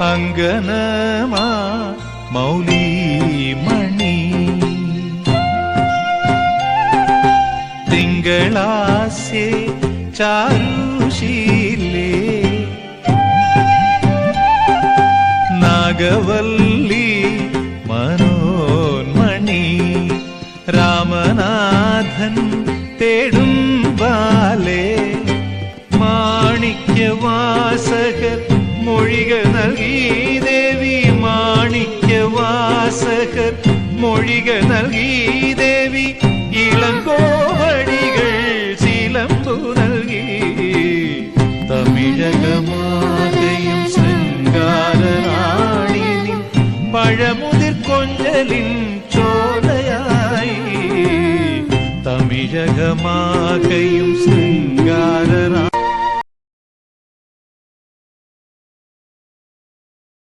അങ്കനമാ മൗലിമണി തിങ്കളാസ്യേ ചാരുശീലേ നാഗവല്ലി മനോന്മണി രാമനാഥൻ തേടും ബാലേ മാണിക്യവാസകർ മൊഴികൾ നൽകി ദേവി മാണിക്യവാസകർ മൊഴികൾ നൽകി ദേവി ഇളങ്കോവടികൾ ചിലമ്പു നൽകി തമിഴകമാകയും ശൃംഗാരറാണി പഴമുതിർ കൊഞ്ചലിൻ ചോലയായി തമിഴകമാകയും